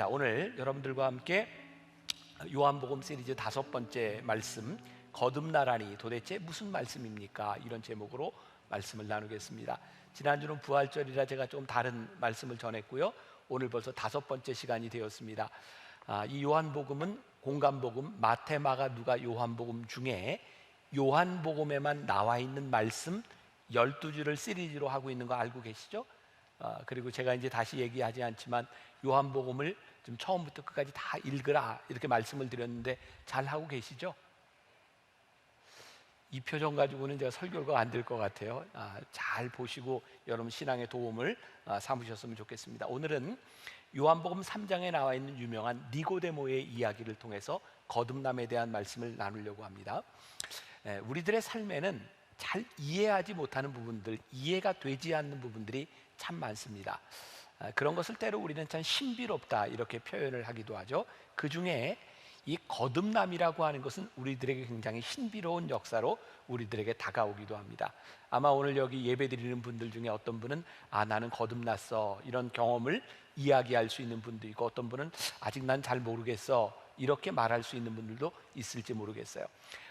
자, 오늘 여러분들과 함께 요한복음 시리즈 5번째 말씀, 거듭나라니 도대체 무슨 말씀입니까? 이런 제목으로 말씀을 나누겠습니다. 지난주는 부활절이라 제가 좀 다른 말씀을 전했고요. 오늘 벌써 5번째 시간이 되었습니다. 이 요한복음은 공간복음, 마태, 마가, 누가, 요한복음 중에 요한복음에만 나와 있는 말씀 12주를 시리즈로 하고 있는 거 알고 계시죠? 그리고 제가 이제 다시 얘기하지 않지만 요한복음을 좀 처음부터 끝까지 다 읽으라 이렇게 말씀을 드렸는데 잘 하고 계시죠? 이 표정 가지고는 제가 설교가 안 될 것 같아요. 잘 보시고 여러분 신앙의 도움을 삼으셨으면 좋겠습니다. 오늘은 요한복음 3장에 나와 있는 유명한 니고데모의 이야기를 통해서 거듭남에 대한 말씀을 나누려고 합니다. 우리들의 삶에는 잘 이해하지 못하는 부분들, 이해가 되지 않는 부분들이 참 많습니다. 그런 것을 때로 우리는 참 신비롭다 이렇게 표현을 하기도 하죠. 그 중에 이 거듭남이라고 하는 것은 우리들에게 굉장히 신비로운 역사로 우리들에게 다가오기도 합니다. 아마 오늘 여기 예배 드리는 분들 중에 어떤 분은 나는 거듭났어 이런 경험을 이야기할 수 있는 분도 있고, 어떤 분은 아직 난 잘 모르겠어 이렇게 말할 수 있는 분들도 있을지 모르겠어요.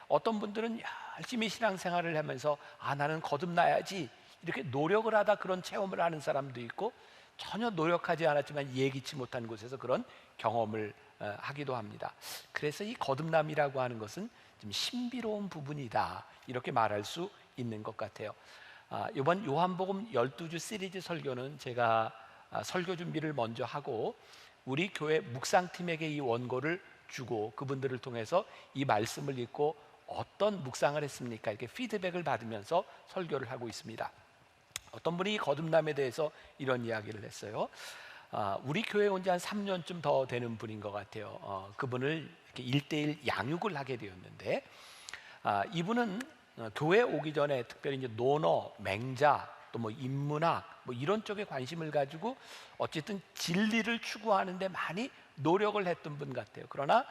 어떤 분들은 열심히 신앙생활을 하면서 나는 거듭나야지 이렇게 노력을 하다 그런 체험을 하는 사람도 있고, 전혀 노력하지 않았지만 예기치 못한 곳에서 그런 경험을 하기도 합니다. 그래서 이 거듭남이라고 하는 것은 좀 신비로운 부분이다 이렇게 말할 수 있는 것 같아요. 이번 요한복음 12주 시리즈 설교는 제가 설교 준비를 먼저 하고 우리 교회 묵상팀에게 이 원고를 주고 그분들을 통해서 이 말씀을 읽고 어떤 묵상을 했습니까? 이렇게 피드백을 받으면서 설교를 하고 있습니다. 어떤 분이 거듭남에 대해서 이런 이야기를 했어요. 우리 교회에 온 지 한 3년쯤 더 되는 분인 것 같아요. 그분을 이렇게 1:1 양육을 하게 되었는데, 이분은 교회 오기 전에 특별히 이제 논어, 맹자, 또 뭐 인문학 뭐 이런 쪽에 관심을 가지고 어쨌든 진리를 추구하는데 많이 노력을 했던 분 같아요. 그러나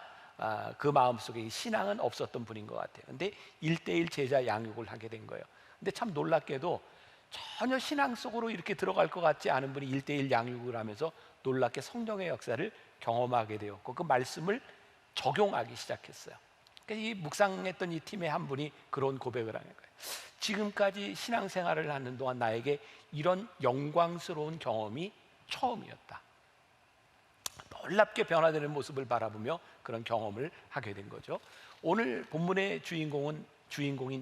그 마음속에 신앙은 없었던 분인 것 같아요. 근데 1:1 제자 양육을 하게 된 거예요. 근데 참 놀랍게도 전혀 신앙 속으로 이렇게 들어갈 것 같지 않은 분이 1:1 양육을 하면서 놀랍게 성령의 역사를 경험하게 되었고 그 말씀을 적용하기 시작했어요. 그러니까 이 묵상했던 이 팀의 한 분이 그런 고백을 하는 거예요. 지금까지 신앙생활을 하는 동안 나에게 이런 영광스러운 경험이 처음이었다. 놀랍게 변화되는 모습을 바라보며 그런 경험을 하게 된 거죠. 오늘 본문의 주인공인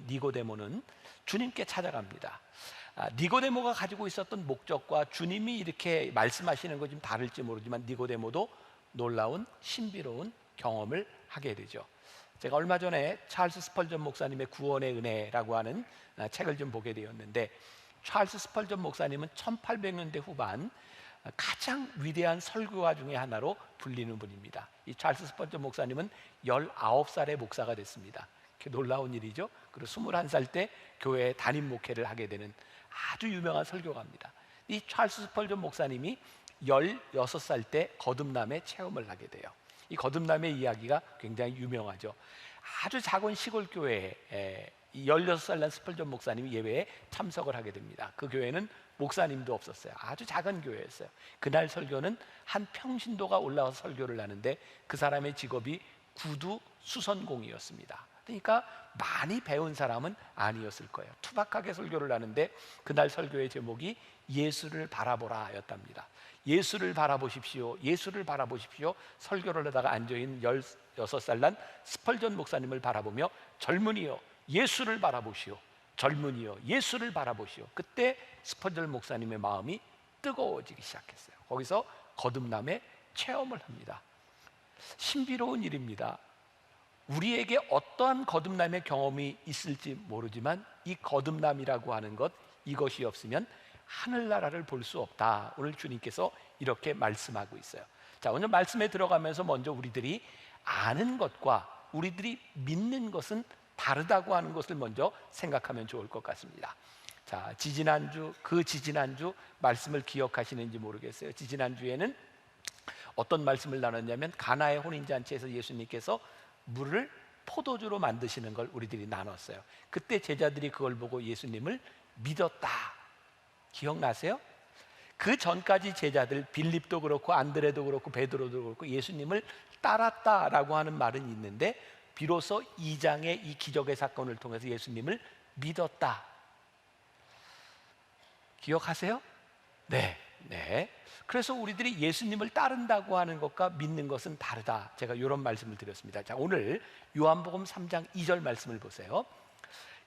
니고데모는 주님께 찾아갑니다. 니고데모가 가지고 있었던 목적과 주님이 이렇게 말씀하시는 거 좀 다를지 모르지만 니고데모도 놀라운 신비로운 경험을 하게 되죠. 제가 얼마 전에 찰스 스펄전 목사님의 구원의 은혜라고 하는 책을 좀 보게 되었는데, 찰스 스펄전 목사님은 1800년대 후반 가장 위대한 설교가 중에 하나로 불리는 분입니다. 이 찰스 스펄전 목사님은 19살의 목사가 됐습니다. 놀라운 일이죠. 그리고 21살 때 교회에 담임 목회를 하게 되는 아주 유명한 설교가입니다. 이 찰스 스펄전 목사님이 16살 때 거듭남의 체험을 하게 돼요. 이 거듭남의 이야기가 굉장히 유명하죠. 아주 작은 시골 교회에 16살 난 스펄전 목사님이 예배에 참석을 하게 됩니다. 그 교회는 목사님도 없었어요. 아주 작은 교회였어요. 그날 설교는 한 평신도가 올라와서 설교를 하는데 그 사람의 직업이 구두 수선공이었습니다. 그러니까 많이 배운 사람은 아니었을 거예요. 투박하게 설교를 하는데 그날 설교의 제목이 예수를 바라보라 였답니다. 예수를 바라보십시오, 예수를 바라보십시오. 설교를 하다가 앉아있는 16살 난 스펄전 목사님을 바라보며 젊은이여 예수를 바라보시오, 젊은이여 예수를 바라보시오. 그때 스펄전 목사님의 마음이 뜨거워지기 시작했어요. 거기서 거듭남의 체험을 합니다. 신비로운 일입니다. 우리에게 어떠한 거듭남의 경험이 있을지 모르지만 이 거듭남이라고 하는 것, 이것이 없으면 하늘나라를 볼 수 없다. 오늘 주님께서 이렇게 말씀하고 있어요. 자, 오늘 말씀에 들어가면서 먼저 우리들이 아는 것과 우리들이 믿는 것은 다르다고 하는 것을 먼저 생각하면 좋을 것 같습니다. 자, 지지난주 말씀을 기억하시는지 모르겠어요. 지지난주에는 어떤 말씀을 나눴냐면 가나의 혼인잔치에서 예수님께서 물을 포도주로 만드시는 걸 우리들이 나눴어요. 그때 제자들이 그걸 보고 예수님을 믿었다. 기억나세요? 그 전까지 제자들 빌립도 그렇고 안드레도 그렇고 베드로도 그렇고 예수님을 따랐다라고 하는 말은 있는데 비로소 2장의 이 기적의 사건을 통해서 예수님을 믿었다. 기억하세요? 네, 네. 그래서 우리들이 예수님을 따른다고 하는 것과 믿는 것은 다르다. 제가 이런 말씀을 드렸습니다. 자, 오늘 요한복음 3장 2절 말씀을 보세요.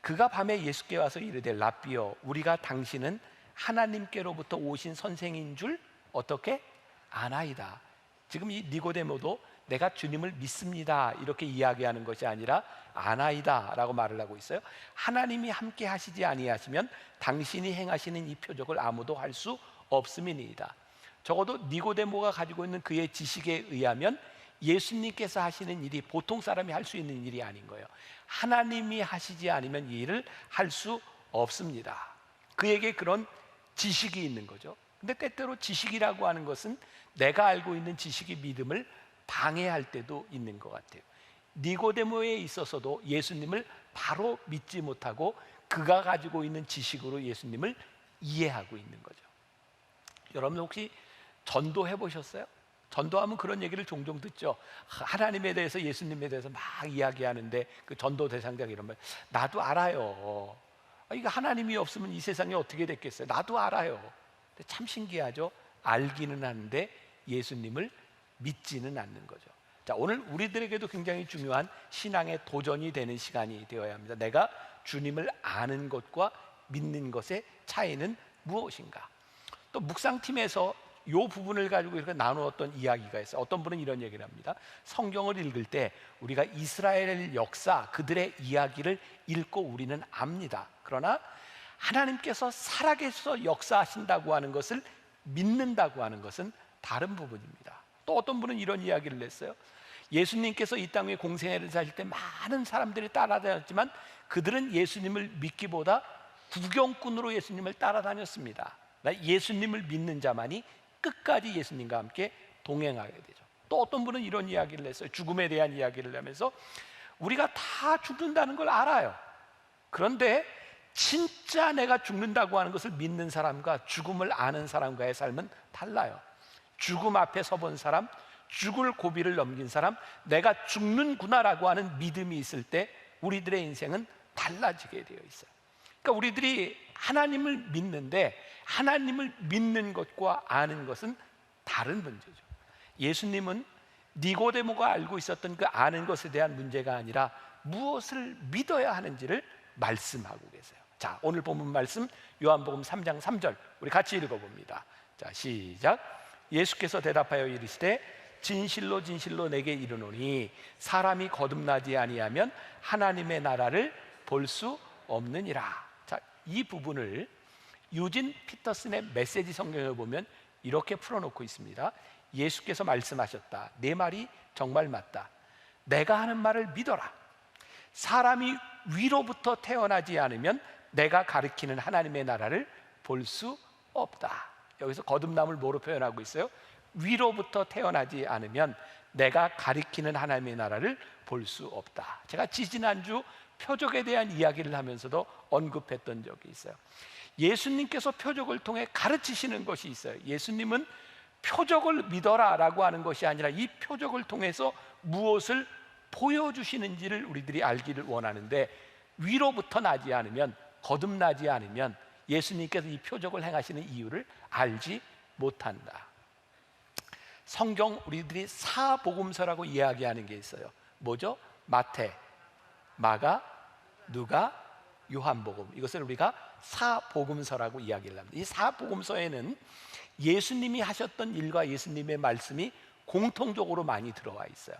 그가 밤에 예수께 와서 이르되 라삐여 우리가 당신은 하나님께로부터 오신 선생인 줄 어떻게 아나이다. 지금 이 니고데모도 내가 주님을 믿습니다 이렇게 이야기하는 것이 아니라 아나이다 라고 말을 하고 있어요. 하나님이 함께 하시지 아니하시면 당신이 행하시는 이 표적을 아무도 할 수 없음이니이다. 적어도 니고데모가 가지고 있는 그의 지식에 의하면 예수님께서 하시는 일이 보통 사람이 할 수 있는 일이 아닌 거예요. 하나님이 하시지 않으면 이 일을 할 수 없습니다. 그에게 그런 지식이 있는 거죠. 근데 때때로 지식이라고 하는 것은 내가 알고 있는 지식이 믿음을 방해할 때도 있는 것 같아요. 니고데모에 있어서도 예수님을 바로 믿지 못하고 그가 가지고 있는 지식으로 예수님을 이해하고 있는 거죠. 여러분 혹시 전도해 보셨어요? 전도하면 그런 얘기를 종종 듣죠. 하나님에 대해서 예수님에 대해서 막 이야기하는데 그 전도 대상자가 이런 말, 나도 알아요. 이거 하나님이 없으면 이 세상이 어떻게 됐겠어요? 나도 알아요. 근데 참 신기하죠. 알기는 하는데 예수님을 믿지는 않는 거죠. 자, 오늘 우리들에게도 굉장히 중요한 신앙의 도전이 되는 시간이 되어야 합니다. 내가 주님을 아는 것과 믿는 것의 차이는 무엇인가? 또 묵상팀에서 이 부분을 가지고 이렇게 나누었던 이야기가 있어요. 어떤 분은 이런 얘기를 합니다. 성경을 읽을 때 우리가 이스라엘 역사, 그들의 이야기를 읽고 우리는 압니다. 그러나 하나님께서 살아계셔서 역사하신다고 하는 것을 믿는다고 하는 것은 다른 부분입니다. 또 어떤 분은 이런 이야기를 했어요. 예수님께서 이 땅에 공생애를 사실 때 많은 사람들이 따라다녔지만 그들은 예수님을 믿기보다 구경꾼으로 예수님을 따라다녔습니다. 예수님을 믿는 자만이 끝까지 예수님과 함께 동행하게 되죠. 또 어떤 분은 이런 이야기를 했어요. 죽음에 대한 이야기를 하면서 우리가 다 죽는다는 걸 알아요. 그런데 진짜 내가 죽는다고 하는 것을 믿는 사람과 죽음을 아는 사람과의 삶은 달라요. 죽음 앞에 서본 사람, 죽을 고비를 넘긴 사람, 내가 죽는구나라고 하는 믿음이 있을 때 우리들의 인생은 달라지게 되어 있어요. 그러니까 우리들이 하나님을 믿는데 하나님을 믿는 것과 아는 것은 다른 문제죠. 예수님은 니고데모가 알고 있었던 그 아는 것에 대한 문제가 아니라 무엇을 믿어야 하는지를 말씀하고 계세요. 자, 오늘 본문 말씀 요한복음 3장 3절 우리 같이 읽어봅니다. 자, 시작. 예수께서 대답하여 이르시되 진실로 진실로 내게 이르노니 사람이 거듭나지 아니하면 하나님의 나라를 볼 수 없느니라. 자, 이 부분을 유진 피터슨의 메시지 성경을 보면 이렇게 풀어놓고 있습니다. 예수께서 말씀하셨다. 내 말이 정말 맞다. 내가 하는 말을 믿어라. 사람이 위로부터 태어나지 않으면 내가 가리키는 하나님의 나라를 볼 수 없다. 여기서 거듭남을 뭐로 표현하고 있어요? 위로부터 태어나지 않으면 내가 가리키는 하나님의 나라를 볼 수 없다. 제가 지지난주 표적에 대한 이야기를 하면서도 언급했던 적이 있어요. 예수님께서 표적을 통해 가르치시는 것이 있어요. 예수님은 표적을 믿어라 라고 하는 것이 아니라 이 표적을 통해서 무엇을 보여주시는지를 우리들이 알기를 원하는데 위로부터 나지 않으면, 거듭나지 않으면 예수님께서 이 표적을 행하시는 이유를 알지 못한다. 성경 우리들이 사복음서라고 이야기하는 게 있어요. 뭐죠? 마태, 마가, 누가, 요한복음. 이것을 우리가 사복음서라고 이야기를 합니다. 이 사복음서에는 예수님이 하셨던 일과 예수님의 말씀이 공통적으로 많이 들어와 있어요.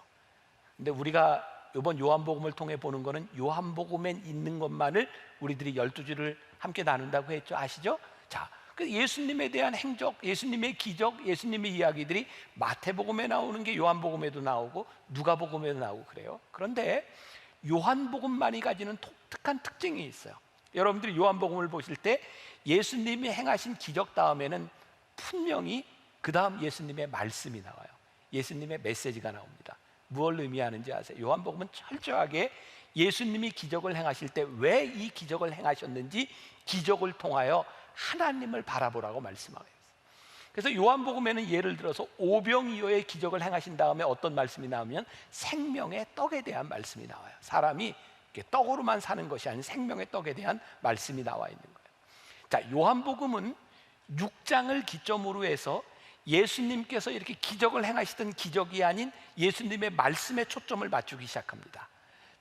근데 우리가 이번 요한복음을 통해 보는 거는 요한복음에 있는 것만을 우리들이 12주를 함께 나눈다고 했죠. 아시죠? 자, 그 예수님에 대한 행적, 예수님의 기적, 예수님의 이야기들이 마태복음에 나오는 게 요한복음에도 나오고 누가복음에도 나오고 그래요. 그런데 요한복음만이 가지는 독특한 특징이 있어요. 여러분들이 요한복음을 보실 때 예수님이 행하신 기적 다음에는 분명히 그 다음 예수님의 말씀이 나와요. 예수님의 메시지가 나옵니다. 무엇을 의미하는지 아세요? 요한복음은 철저하게 예수님이 기적을 행하실 때 왜 이 기적을 행하셨는지 기적을 통하여 하나님을 바라보라고 말씀하고 있어요. 그래서 요한복음에는 예를 들어서 오병이어의 기적을 행하신 다음에 어떤 말씀이 나오면 생명의 떡에 대한 말씀이 나와요. 사람이 이렇게 떡으로만 사는 것이 아닌 생명의 떡에 대한 말씀이 나와 있는 거예요. 자, 요한복음은 6장을 기점으로 해서 예수님께서 이렇게 기적을 행하시던 기적이 아닌 예수님의 말씀에 초점을 맞추기 시작합니다.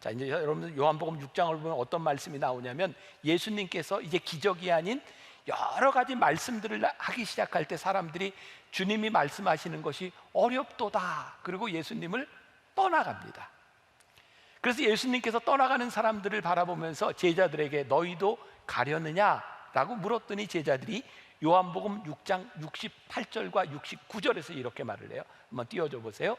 자, 이제 여러분들 요한복음 6장을 보면 어떤 말씀이 나오냐면 예수님께서 이제 기적이 아닌 여러 가지 말씀들을 하기 시작할 때 사람들이 주님이 말씀하시는 것이 어렵도다. 그리고 예수님을 떠나갑니다. 그래서 예수님께서 떠나가는 사람들을 바라보면서 제자들에게 너희도 가려느냐라고 물었더니 제자들이 요한복음 6장 68절과 69절에서 이렇게 말을 해요. 한번 띄워줘 보세요.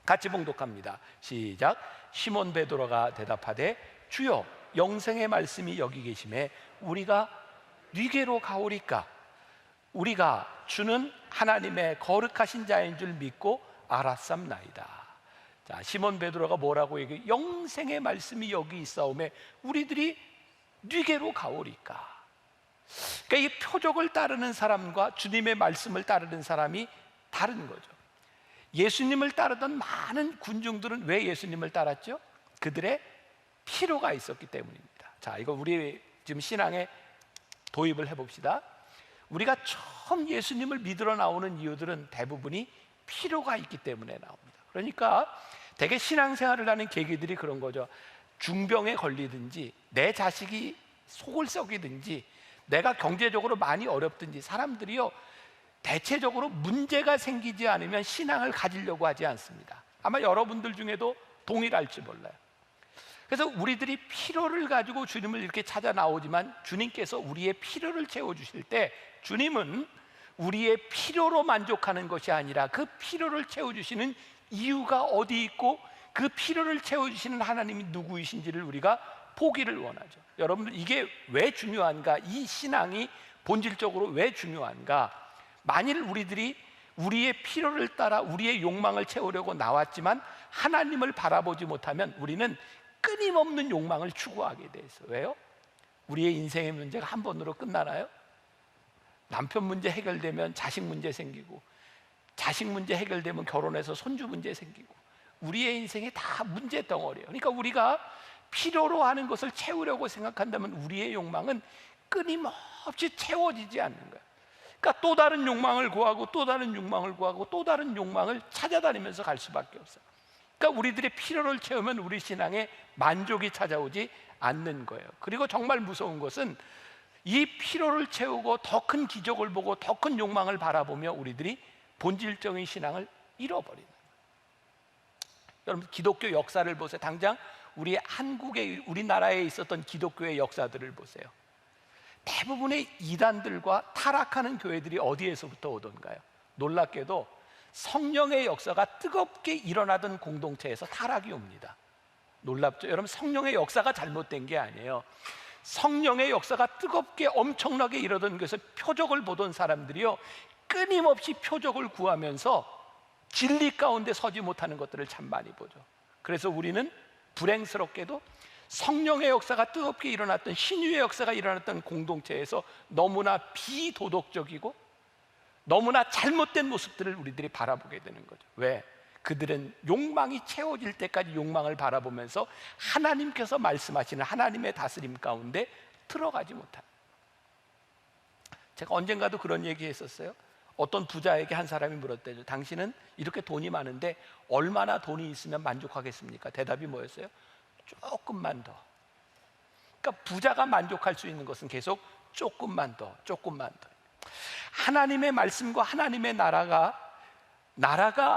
같이 봉독합니다. 시작. 시몬 베드로가 대답하되 주여 영생의 말씀이 여기 계심에 우리가 네게로 가오리까? 우리가 주는 하나님의 거룩하신 자인 줄 믿고 알았삼나이다. 자, 시몬 베드로가 뭐라고 얘기해? 영생의 말씀이 여기 있사오매 우리들이 네게로 가오리까? 그러니까 이 표적을 따르는 사람과 주님의 말씀을 따르는 사람이 다른 거죠. 예수님을 따르던 많은 군중들은 왜 예수님을 따랐죠? 그들의 필요가 있었기 때문입니다. 자, 이거 우리 지금 신앙에 도입을 해봅시다. 우리가 처음 예수님을 믿으러 나오는 이유들은 대부분이 필요가 있기 때문에 나옵니다. 그러니까 대개 신앙생활을 하는 계기들이 그런 거죠. 중병에 걸리든지 내 자식이 속을 썩이든지 내가 경제적으로 많이 어렵든지 사람들이요 대체적으로 문제가 생기지 않으면 신앙을 가지려고 하지 않습니다. 아마 여러분들 중에도 동일할지 몰라요. 그래서 우리들이 필요를 가지고 주님을 이렇게 찾아 나오지만 주님께서 우리의 필요를 채워주실 때 주님은 우리의 필요로 만족하는 것이 아니라 그 필요를 채워주시는 이유가 어디 있고 그 필요를 채워주시는 하나님이 누구이신지를 우리가 보기를 원하죠. 여러분들 이게 왜 중요한가? 이 신앙이 본질적으로 왜 중요한가? 만일 우리들이 우리의 필요를 따라 우리의 욕망을 채우려고 나왔지만 하나님을 바라보지 못하면 우리는 끊임없는 욕망을 추구하게 돼 있어요. 왜요? 우리의 인생의 문제가 한 번으로 끝나나요? 남편 문제 해결되면 자식 문제 생기고 자식 문제 해결되면 결혼해서 손주 문제 생기고 우리의 인생이 다 문제 덩어리예요. 그러니까 우리가 필요로 하는 것을 채우려고 생각한다면 우리의 욕망은 끊임없이 채워지지 않는 거예요. 그러니까 또 다른 욕망을 구하고 또 다른 욕망을 구하고 또 다른 욕망을 찾아다니면서 갈 수밖에 없어요. 그러니까 우리들의 필요를 채우면 우리 신앙에 만족이 찾아오지 않는 거예요. 그리고 정말 무서운 것은 이 필요를 채우고 더 큰 기적을 보고 더 큰 욕망을 바라보며 우리들이 본질적인 신앙을 잃어버리는 거예요. 여러분 기독교 역사를 보세요. 당장 우리 한국에 우리나라에 있었던 기독교의 역사들을 보세요. 대부분의 이단들과 타락하는 교회들이 어디에서부터 오던가요? 놀랍게도 성령의 역사가 뜨겁게 일어나던 공동체에서 타락이 옵니다. 놀랍죠? 여러분 성령의 역사가 잘못된 게 아니에요. 성령의 역사가 뜨겁게 엄청나게 일어나던 것에서 표적을 보던 사람들이요 끊임없이 표적을 구하면서 진리 가운데 서지 못하는 것들을 참 많이 보죠. 그래서 우리는 불행스럽게도 성령의 역사가 뜨겁게 일어났던 신유의 역사가 일어났던 공동체에서 너무나 비도덕적이고 너무나 잘못된 모습들을 우리들이 바라보게 되는 거죠. 왜? 그들은 욕망이 채워질 때까지 욕망을 바라보면서 하나님께서 말씀하시는 하나님의 다스림 가운데 들어가지 못한. 제가 언젠가도 그런 얘기 했었어요. 어떤 부자에게 한 사람이 물었대요. 당신은 이렇게 돈이 많은데 얼마나 돈이 있으면 만족하겠습니까? 대답이 뭐였어요? 조금만 더. 그러니까 부자가 만족할 수 있는 것은 계속 조금만 더, 조금만 더. 하나님의 말씀과 하나님의 나라가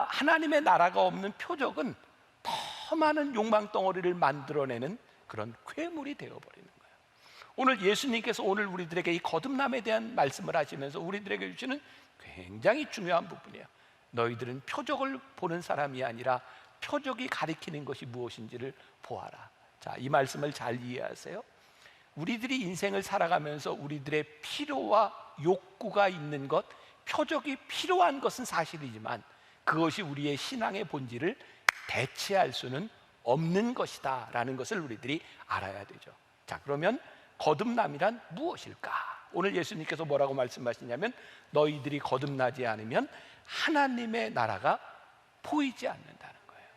하나님의 나라가 없는 표적은 더 많은 욕망 덩어리를 만들어내는 그런 괴물이 되어버리는 거예요. 오늘 예수님께서 오늘 우리들에게 이 거듭남에 대한 말씀을 하시면서 우리들에게 주시는 굉장히 중요한 부분이에요. 너희들은 표적을 보는 사람이 아니라 표적이 가리키는 것이 무엇인지를 보아라. 자, 이 말씀을 잘 이해하세요. 우리들이 인생을 살아가면서 우리들의 필요와 욕구가 있는 것, 표적이 필요한 것은 사실이지만 그것이 우리의 신앙의 본질을 대체할 수는 없는 것이다 라는 것을 우리들이 알아야 되죠. 자, 그러면 거듭남이란 무엇일까? 오늘 예수님께서 뭐라고 말씀하시냐면 너희들이 거듭나지 않으면 하나님의 나라가 보이지 않는다는 거예요.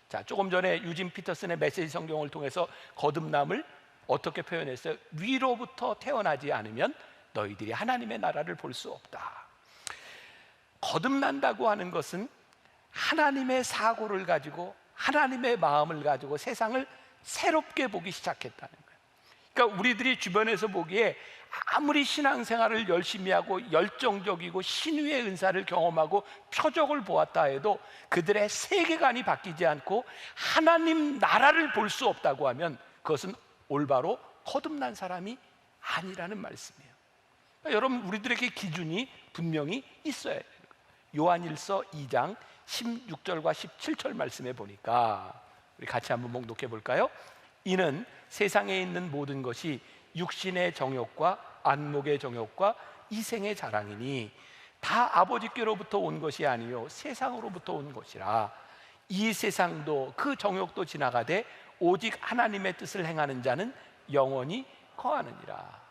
자, 조금 전에 유진 피터슨의 메시지 성경을 통해서 거듭남을 어떻게 표현했어요? 위로부터 태어나지 않으면 너희들이 하나님의 나라를 볼 수 없다. 거듭난다고 하는 것은 하나님의 사고를 가지고 하나님의 마음을 가지고 세상을 새롭게 보기 시작했다는 거예요. 그러니까 우리들이 주변에서 보기에 아무리 신앙생활을 열심히 하고 열정적이고 신유의 은사를 경험하고 표적을 보았다 해도 그들의 세계관이 바뀌지 않고 하나님 나라를 볼 수 없다고 하면 그것은 올바로 거듭난 사람이 아니라는 말씀이에요. 그러니까 여러분, 우리들에게 기준이 분명히 있어야 돼요. 요한일서 2장 16절과 17절 말씀에 보니까 우리 같이 한번 목독해 볼까요? 이는 세상에 있는 모든 것이 육신의 정욕과 안목의 정욕과 이생의 자랑이니 다 아버지께로부터 온 것이 아니요 세상으로부터 온 것이라. 이 세상도 그 정욕도 지나가되 오직 하나님의 뜻을 행하는 자는 영원히 거하느니라.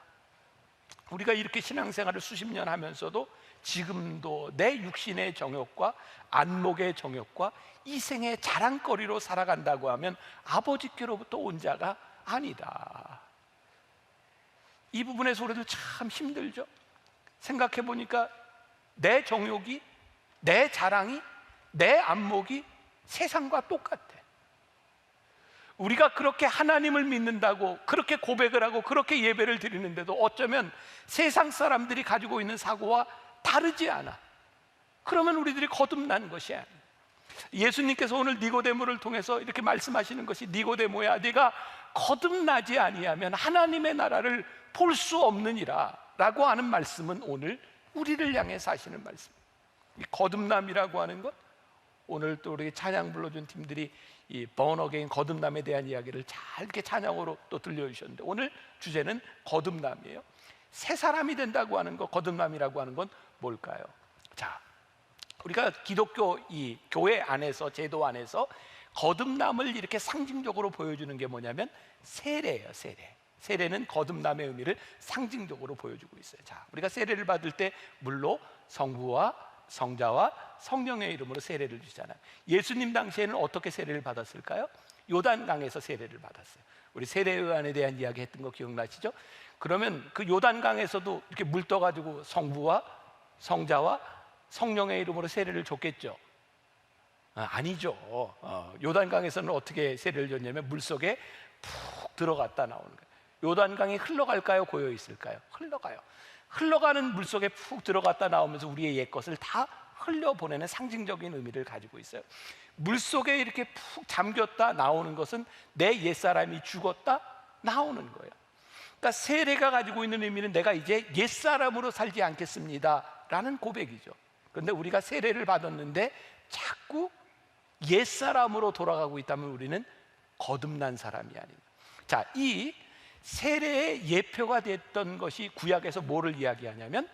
우리가 이렇게 신앙생활을 수십 년 하면서도 지금도 내 육신의 정욕과 안목의 정욕과 이생의 자랑거리로 살아간다고 하면 아버지께로부터 온 자가 아니다. 이 부분에서 우리도 참 힘들죠. 생각해 보니까 내 정욕이, 내 자랑이, 내 안목이 세상과 똑같아. 우리가 그렇게 하나님을 믿는다고 그렇게 고백을 하고 그렇게 예배를 드리는데도 어쩌면 세상 사람들이 가지고 있는 사고와 다르지 않아. 그러면 우리들이 거듭난 것이 아니야. 예수님께서 오늘 니고데모를 통해서 이렇게 말씀하시는 것이 니고데모야, 네가 거듭나지 아니하면 하나님의 나라를 볼 수 없느니라 라고 하는 말씀은 오늘 우리를 향해서 하시는 말씀. 이 거듭남이라고 하는 것, 오늘 또 우리 찬양 불러준 팀들이 이 born again 거듭남에 대한 이야기를 잘 이렇게 찬양으로 또 들려주셨는데 오늘 주제는 거듭남이에요. 새 사람이 된다고 하는 것, 거듭남이라고 하는 건 뭘까요? 자, 우리가 기독교 이 교회 안에서, 제도 안에서 거듭남을 이렇게 상징적으로 보여주는 게 뭐냐면 세례예요. 세례. 세례는 거듭남의 의미를 상징적으로 보여주고 있어요. 자, 우리가 세례를 받을 때 물로 성부와 성자와 성령의 이름으로 세례를 주잖아요. 예수님 당시에는 어떻게 세례를 받았을까요? 요단강에서 세례를 받았어요. 우리 세례요한에 대한 이야기 했던 거 기억나시죠? 그러면 그 요단강에서도 이렇게 물 떠가지고 성부와 성자와 성령의 이름으로 세례를 줬겠죠? 아니죠. 요단강에서는 어떻게 세례를 줬냐면 물속에 푹 들어갔다 나오는 거예요. 요단강이 흘러갈까요? 고여 있을까요? 흘러가요. 흘러가는 물속에 푹 들어갔다 나오면서 우리의 옛것을 다 흘려보내는 상징적인 의미를 가지고 있어요. 물속에 이렇게 푹 잠겼다 나오는 것은 내 옛사람이 죽었다 나오는 거예요. 그러니까 세례가 가지고 있는 의미는 내가 이제 옛사람으로 살지 않겠습니다 라는 고백이죠. 그런데 우리가 세례를 받았는데 자꾸 옛사람으로 돌아가고 있다면 우리는 거듭난 사람이 아닙니다. 자, 이 세례의 예표가 됐던 것이 구약에서 뭐를 이야기하냐면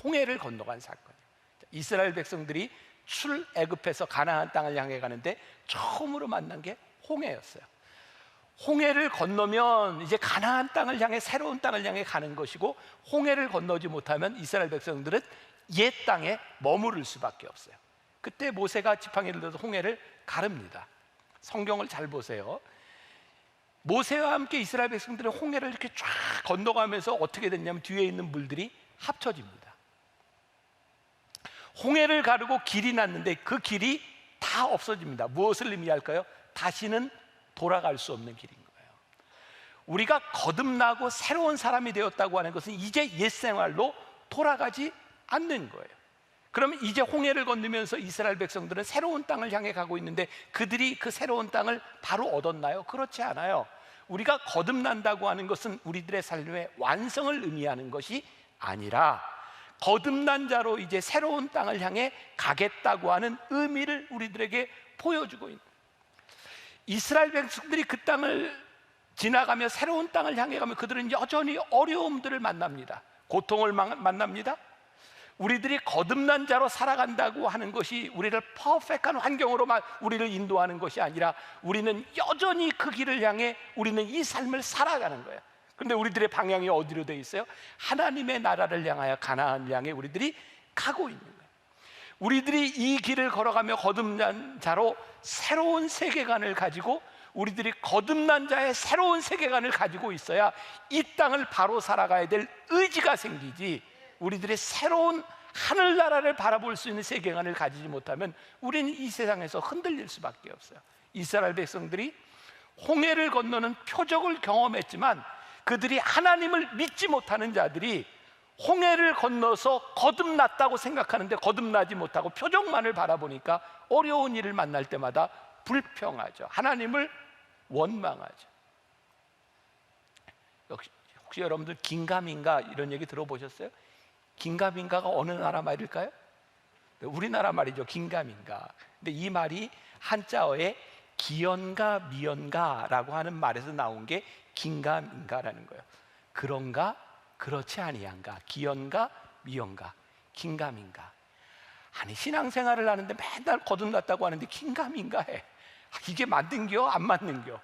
홍해를 건너간 사건이에요. 이스라엘 백성들이 출애굽해서 가나안 땅을 향해 가는데 처음으로 만난 게 홍해였어요. 홍해를 건너면 이제 가나안 땅을 향해, 새로운 땅을 향해 가는 것이고, 홍해를 건너지 못하면 이스라엘 백성들은 옛 땅에 머무를 수밖에 없어요. 그때 모세가 지팡이를 들어서 홍해를 가릅니다. 성경을 잘 보세요. 모세와 함께 이스라엘 백성들은 홍해를 이렇게 쫙 건너가면서 어떻게 됐냐면 뒤에 있는 물들이 합쳐집니다. 홍해를 가르고 길이 났는데 그 길이 다 없어집니다. 무엇을 의미할까요? 다시는 돌아갈 수 없는 길인 거예요. 우리가 거듭나고 새로운 사람이 되었다고 하는 것은 이제 옛 생활로 돌아가지 않는 거예요. 그러면 이제 홍해를 건너면서 이스라엘 백성들은 새로운 땅을 향해 가고 있는데 그들이 그 새로운 땅을 바로 얻었나요? 그렇지 않아요. 우리가 거듭난다고 하는 것은 우리들의 삶의 완성을 의미하는 것이 아니라 거듭난 자로 이제 새로운 땅을 향해 가겠다고 하는 의미를 우리들에게 보여주고 있는, 이스라엘 백성들이 그 땅을 지나가며 새로운 땅을 향해 가면 그들은 여전히 어려움들을 만납니다. 고통을 만납니다. 우리들이 거듭난 자로 살아간다고 하는 것이 우리를 퍼펙트한 환경으로만 우리를 인도하는 것이 아니라 우리는 여전히 그 길을 향해 우리는 이 삶을 살아가는 거예요. 그런데 우리들의 방향이 어디로 돼 있어요? 하나님의 나라를 향하여, 가나안을 향해 우리들이 가고 있는 거예요. 우리들이 이 길을 걸어가며 거듭난 자로 새로운 세계관을 가지고, 우리들이 거듭난 자의 새로운 세계관을 가지고 있어야 이 땅을 바로 살아가야 될 의지가 생기지, 우리들의 새로운 하늘나라를 바라볼 수 있는 세계관을 가지지 못하면 우리는 이 세상에서 흔들릴 수밖에 없어요. 이스라엘 백성들이 홍해를 건너는 표적을 경험했지만, 그들이 하나님을 믿지 못하는 자들이 홍해를 건너서 거듭났다고 생각하는데 거듭나지 못하고 표적만을 바라보니까 어려운 일을 만날 때마다 불평하죠. 하나님을 원망하죠. 혹시 여러분들 긴가민가 이런 얘기 들어보셨어요? 긴가민가가 어느 나라 말일까요? 우리나라 말이죠. 긴가민가. 근데 이 말이 한자어에 기연가 미연가라고 하는 말에서 나온 게 긴가민가라는 거예요. 그런가 그렇지 아니한가, 기연가 미연가, 긴가민가. 아니, 신앙생활을 하는데 맨날 거듭났다고 하는데 긴가민가 해. 이게 맞는겨 안 맞는겨?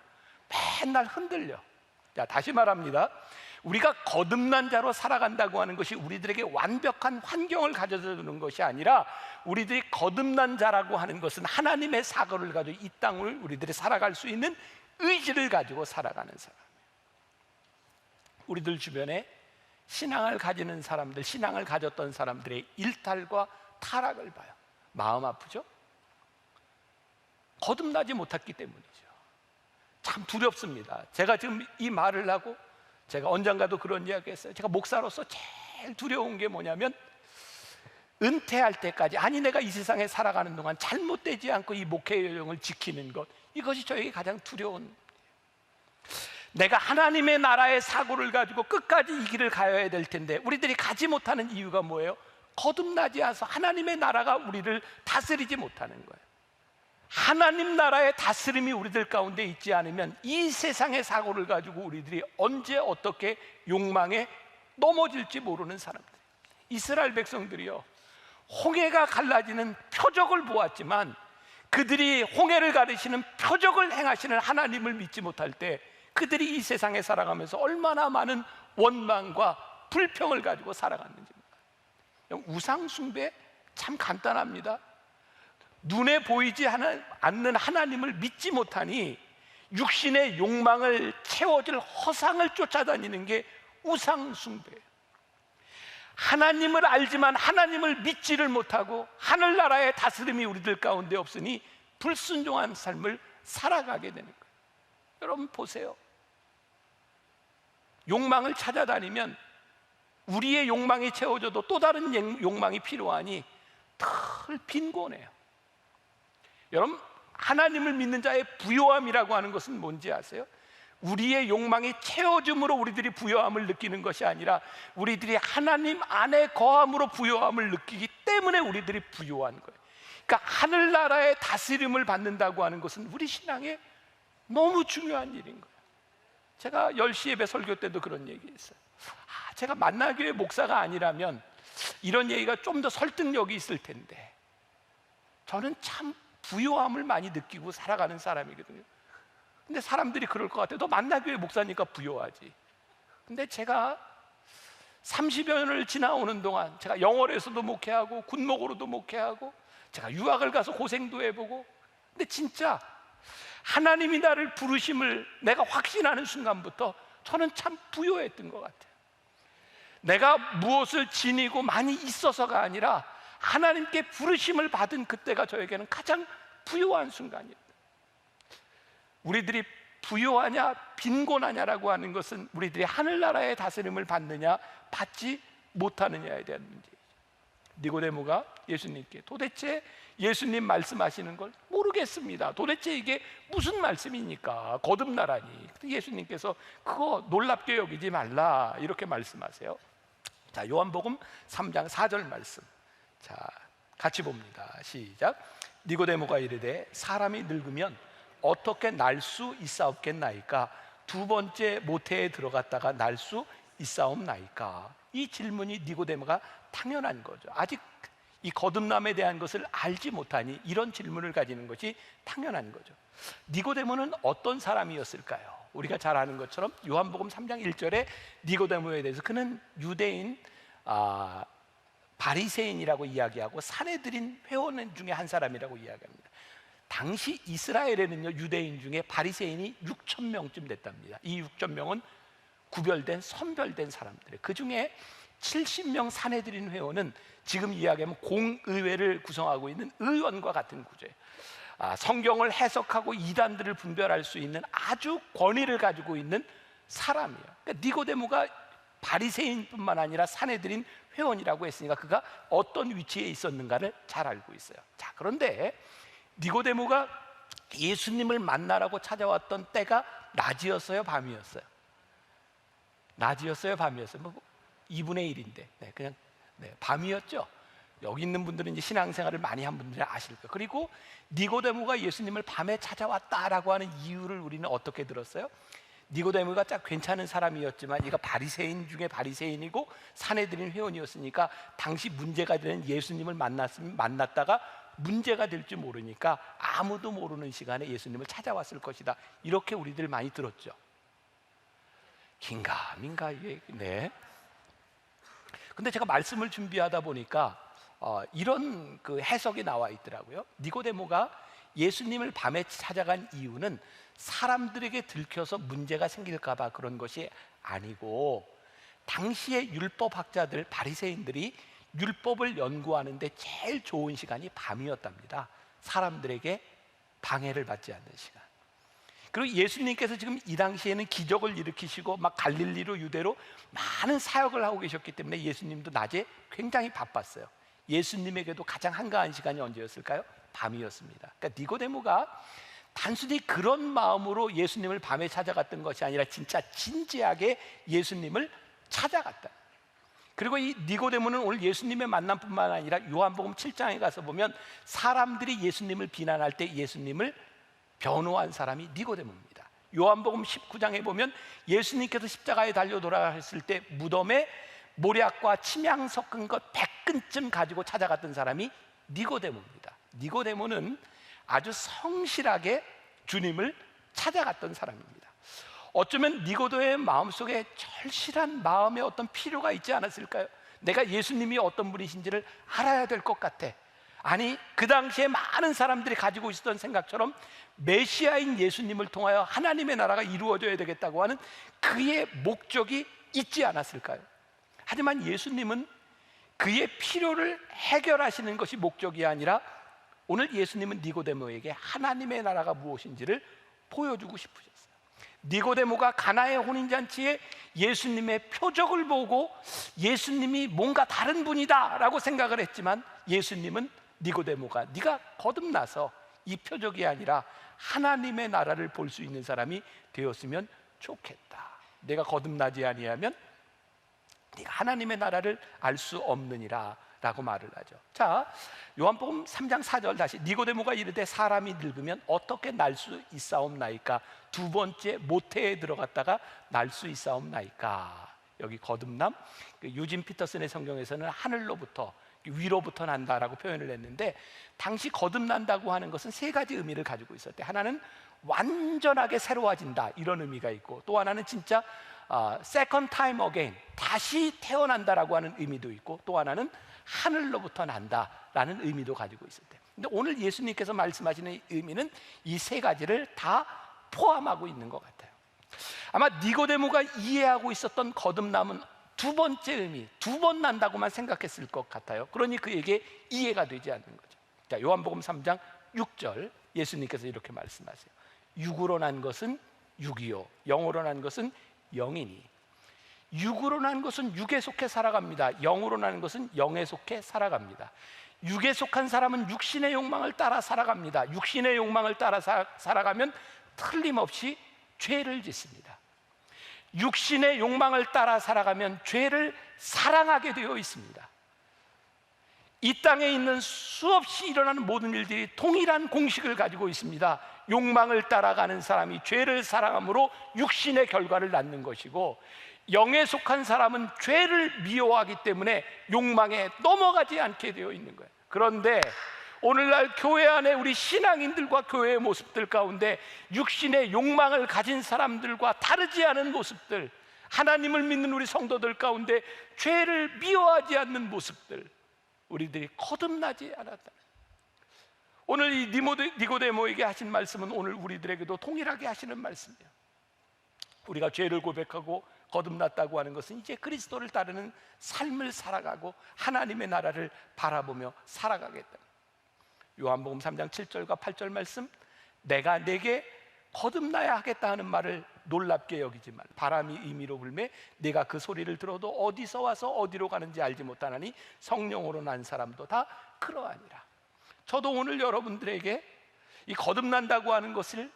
맨날 흔들려. 자, 다시 말합니다. 우리가 거듭난 자로 살아간다고 하는 것이 우리들에게 완벽한 환경을 가져다 주는 것이 아니라, 우리들이 거듭난 자라고 하는 것은 하나님의 사고를 가지고 이 땅을 우리들이 살아갈 수 있는 의지를 가지고 살아가는 사람이에요. 우리들 주변에 신앙을 가지는 사람들, 신앙을 가졌던 사람들의 일탈과 타락을 봐요. 마음 아프죠? 거듭나지 못했기 때문이죠. 참 두렵습니다. 제가 지금 이 말을 하고, 제가 언젠가도 그런 이야기 했어요. 제가 목사로서 제일 두려운 게 뭐냐면, 은퇴할 때까지, 아니 내가 이 세상에 살아가는 동안 잘못되지 않고 이 목회 여정을 지키는 것, 이것이 저에게 가장 두려운, 내가 하나님의 나라의 사고를 가지고 끝까지 이 길을 가야 될 텐데 우리들이 가지 못하는 이유가 뭐예요? 거듭나지 않아서 하나님의 나라가 우리를 다스리지 못하는 거예요. 하나님 나라의 다스림이 우리들 가운데 있지 않으면 이 세상의 사고를 가지고 우리들이 언제 어떻게 욕망에 넘어질지 모르는 사람들. 이스라엘 백성들이요, 홍해가 갈라지는 표적을 보았지만 그들이 홍해를 가르시는 표적을 행하시는 하나님을 믿지 못할 때 그들이 이 세상에 살아가면서 얼마나 많은 원망과 불평을 가지고 살아갔는지. 우상 숭배 참 간단합니다. 눈에 보이지 않는 하나님을 믿지 못하니 육신의 욕망을 채워줄 허상을 쫓아다니는 게 우상 숭배예요. 하나님을 알지만 하나님을 믿지를 못하고 하늘나라의 다스림이 우리들 가운데 없으니 불순종한 삶을 살아가게 되는 거예요. 여러분 보세요. 욕망을 찾아다니면 우리의 욕망이 채워져도 또 다른 욕망이 필요하니 늘 빈곤해요. 여러분, 하나님을 믿는 자의 부요함이라고 하는 것은 뭔지 아세요? 우리의 욕망이 채워짐으로 우리들이 부요함을 느끼는 것이 아니라 우리들이 하나님 안에 거함으로 부요함을 느끼기 때문에 우리들이 부요한 거예요. 그러니까 하늘나라의 다스림을 받는다고 하는 것은 우리 신앙에 너무 중요한 일인 거예요. 제가 10시 예배 설교 때도 그런 얘기 했어요. 제가 만나교회 목사가 아니라면 이런 얘기가 좀 더 설득력이 있을 텐데, 저는 참 부요함을 많이 느끼고 살아가는 사람이거든요. 근데 사람들이 그럴 것 같아요. 너 만나교회 목사니까 부요하지. 근데 제가 30여 년을 지나오는 동안 제가 영월에서도 목회하고 군목으로도 목회하고 제가 유학을 가서 고생도 해보고, 근데 진짜 하나님이 나를 부르심을 내가 확신하는 순간부터 저는 참 부요했던 것 같아요. 내가 무엇을 지니고 많이 있어서가 아니라 하나님께 부르심을 받은 그때가 저에게는 가장 부요한 순간이에요. 우리들이 부요하냐 빈곤하냐라고 하는 것은 우리들이 하늘나라의 다스림을 받느냐 받지 못하느냐에 대한 문제예요. 니고데모가 예수님께 도대체 예수님 말씀하시는 걸 모르겠습니다. 도대체 이게 무슨 말씀입니까? 거듭나라니. 예수님께서 그거 놀랍게 여기지 말라 이렇게 말씀하세요. 자, 요한복음 3장 4절 말씀. 자, 같이 봅니다. 시작. 니고데모가 이르되 사람이 늙으면 어떻게 날 수 있사옵겠나이까? 두 번째 모태에 들어갔다가 날 수 있사옵나이까? 이 질문이 니고데모가 당연한 거죠. 아직 이 거듭남에 대한 것을 알지 못하니 이런 질문을 가지는 것이 당연한 거죠. 니고데모는 어떤 사람이었을까요? 우리가 잘 아는 것처럼 요한복음 3장 1절에 니고데모에 대해서 그는 유대인 바리새인이라고 이야기하고 사내들인 회원 중에 한 사람이라고 이야기합니다. 당시 이스라엘에는요, 유대인 중에 바리새인이 6천 명쯤 됐답니다. 이 6천 명은 구별된 선별된 사람들, 그 중에 70명 사내들인 회원은 지금 이야기하면 공의회를 구성하고 있는 의원과 같은 구조예요. 성경을 해석하고 이단들을 분별할 수 있는 아주 권위를 가지고 있는 사람이에요. 그러니까 니고데모가 바리새인뿐만 아니라 사내들인 회원이라고 했으니까 그가 어떤 위치에 있었는가를 잘 알고 있어요. 자, 그런데 니고데모가 예수님을 만나라고 찾아왔던 때가 낮이었어요, 밤이었어요? 낮이었어요, 밤이었어요? 뭐 2분의 1인데 그냥 밤이었죠. 여기 있는 분들은 이제 신앙생활을 많이 한 분들이 아실 거예요. 그리고 니고데모가 예수님을 밤에 찾아왔다라고 하는 이유를 우리는 어떻게 들었어요? 니고데모가 딱 괜찮은 사람이었지만 얘가 바리새인 중에 바리새인이고 사내들인 회원이었으니까 당시 문제가 되는 예수님을 만났다가 문제가 될지 모르니까 아무도 모르는 시간에 예수님을 찾아왔을 것이다, 이렇게 우리들 많이 들었죠. 긴가민가 이게. 근데 제가 말씀을 준비하다 보니까 이런 그 해석이 나와 있더라고요. 니고데모가 예수님을 밤에 찾아간 이유는 사람들에게 들켜서 문제가 생길까 봐 그런 것이 아니고, 당시의 율법학자들 바리새인들이 율법을 연구하는데 제일 좋은 시간이 밤이었답니다. 사람들에게 방해를 받지 않는 시간. 그리고 예수님께서 지금 이 당시에는 기적을 일으키시고 막 갈릴리로 유대로 많은 사역을 하고 계셨기 때문에 예수님도 낮에 굉장히 바빴어요. 예수님에게도 가장 한가한 시간이 언제였을까요? 밤이었습니다. 그러니까 니고데모가 단순히 그런 마음으로 예수님을 밤에 찾아갔던 것이 아니라 진짜 진지하게 예수님을 찾아갔다. 그리고 이 니고데모는 오늘 예수님의 만남뿐만 아니라 요한복음 7장에 가서 보면 사람들이 예수님을 비난할 때 예수님을 변호한 사람이 니고데모입니다. 요한복음 19장에 보면 예수님께서 십자가에 달려 돌아가셨을 때 무덤에 모략과 침향 섞은 것 100근쯤 가지고 찾아갔던 사람이 니고데모입니다. 니고데모는 아주 성실하게 주님을 찾아갔던 사람입니다. 어쩌면 니고데모의 마음속에 절실한 마음의 어떤 필요가 있지 않았을까요? 내가 예수님이 어떤 분이신지를 알아야 될 것 같아. 아니, 그 당시에 많은 사람들이 가지고 있었던 생각처럼 메시아인 예수님을 통하여 하나님의 나라가 이루어져야 되겠다고 하는 그의 목적이 있지 않았을까요? 하지만 예수님은 그의 필요를 해결하시는 것이 목적이 아니라 오늘 예수님은 니고데모에게 하나님의 나라가 무엇인지를 보여주고 싶으셨어요. 니고데모가 가나의 혼인잔치에 예수님의 표적을 보고 예수님이 뭔가 다른 분이다 라고 생각을 했지만, 예수님은 니고데모가 네가 거듭나서 이 표적이 아니라 하나님의 나라를 볼 수 있는 사람이 되었으면 좋겠다. 내가 거듭나지 아니하면 네가 하나님의 나라를 알 수 없느니라 라고 말을 하죠. 자, 요한복음 3장 4절 다시. 니고데모가 이르되 사람이 늙으면 어떻게 날 수 있사옵나이까? 두 번째 모태에 들어갔다가 날 수 있사옵나이까? 여기 거듭남, 유진 피터슨의 성경에서는 하늘로부터 위로부터 난다라고 표현을 했는데, 당시 거듭난다고 하는 것은 세 가지 의미를 가지고 있었대. 하나는 완전하게 새로워진다, 이런 의미가 있고, 또 하나는 진짜 second time again, 다시 태어난다라고 하는 의미도 있고, 또 하나는 하늘로부터 난다라는 의미도 가지고 있었대. 근데 오늘 예수님께서 말씀하시는 의미는 이 세 가지를 다 포함하고 있는 것 같아요. 아마 니고데모가 이해하고 있었던 거듭남은 두 번째 의미, 두 번 난다고만 생각했을 것 같아요. 그러니 그에게 이해가 되지 않는 거죠. 자, 요한복음 3장 6절 예수님께서 이렇게 말씀하세요. 육으로 난 것은 육이요, 영으로 난 것은 영이니. 육으로 난 것은 육에 속해 살아갑니다. 영으로 난 것은 영에 속해 살아갑니다. 육에 속한 사람은 육신의 욕망을 따라 살아갑니다. 육신의 욕망을 따라 살아가면 틀림없이 죄를 짓습니다. 육신의 욕망을 따라 살아가면 죄를 사랑하게 되어 있습니다. 이 땅에 있는 수없이 일어나는 모든 일들이 동일한 공식을 가지고 있습니다. 욕망을 따라가는 사람이 죄를 사랑함으로 육신의 결과를 낳는 것이고, 영에 속한 사람은 죄를 미워하기 때문에 욕망에 넘어가지 않게 되어 있는 거예요. 그런데 오늘날 교회 안에 우리 신앙인들과 교회의 모습들 가운데 육신의 욕망을 가진 사람들과 다르지 않은 모습들, 하나님을 믿는 우리 성도들 가운데 죄를 미워하지 않는 모습들, 우리들이 거듭나지 않았다. 오늘 이 니고데모에게 하신 말씀은 오늘 우리들에게도 동일하게 하시는 말씀이에요. 우리가 죄를 고백하고 거듭났다고 하는 것은 이제 그리스도를 따르는 삶을 살아가고 하나님의 나라를 바라보며 살아가겠다. 요한복음 3장 7절과 8절 말씀, 내가 내게 거듭나야 하겠다 하는 말을 놀랍게 여기지 말. 바람이 임의로 불매 내가 그 소리를 들어도 어디서 와서 어디로 가는지 알지 못하나니 성령으로 난 사람도 다 그러하니라. 저도 오늘 여러분들에게 이 거듭난다고 하는 것을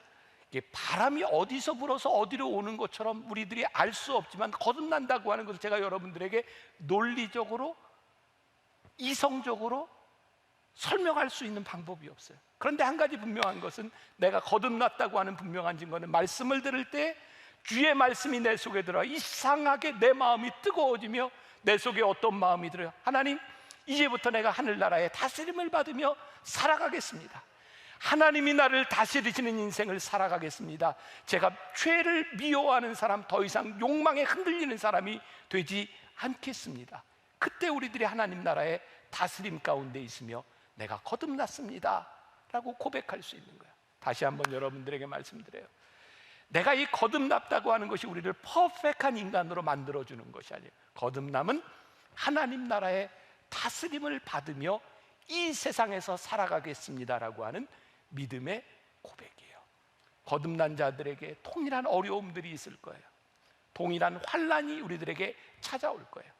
이게 바람이 어디서 불어서 어디로 오는 것처럼 우리들이 알 수 없지만, 거듭난다고 하는 것을 제가 여러분들에게 논리적으로 이성적으로 설명할 수 있는 방법이 없어요. 그런데 한 가지 분명한 것은, 내가 거듭났다고 하는 분명한 증거는 말씀을 들을 때 주의 말씀이 내 속에 들어 이상하게 내 마음이 뜨거워지며 내 속에 어떤 마음이 들어요? 하나님, 이제부터 내가 하늘나라의 다스림을 받으며 살아가겠습니다. 하나님이 나를 다스리시는 인생을 살아가겠습니다. 제가 죄를 미워하는 사람, 더 이상 욕망에 흔들리는 사람이 되지 않겠습니다. 그때 우리들이 하나님 나라의 다스림 가운데 있으며 내가 거듭났습니다 라고 고백할 수 있는 거예요. 다시 한번 여러분들에게 말씀드려요. 내가 이 거듭났다고 하는 것이 우리를 퍼펙트한 인간으로 만들어주는 것이 아니에요. 거듭남은 하나님 나라의 다스림을 받으며 이 세상에서 살아가겠습니다라고 하는 믿음의 고백이에요. 거듭난 자들에게 동일한 어려움들이 있을 거예요. 동일한 환난이 우리들에게 찾아올 거예요.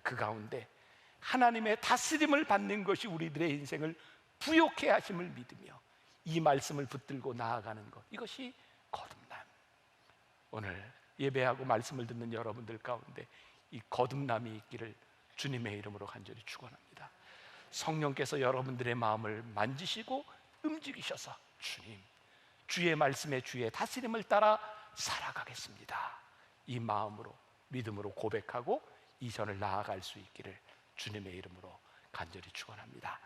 그 가운데 하나님의 다스림을 받는 것이 우리들의 인생을 부욕해 하심을 믿으며 이 말씀을 붙들고 나아가는 것, 이것이 거듭남. 오늘 예배하고 말씀을 듣는 여러분들 가운데 이 거듭남이 있기를 주님의 이름으로 간절히 축원합니다. 성령께서 여러분들의 마음을 만지시고 움직이셔서 주님, 주의 말씀에 주의 다스림을 따라 살아가겠습니다, 이 마음으로 믿음으로 고백하고 이전을 나아갈 수 있기를 주님의 이름으로 간절히 축원합니다.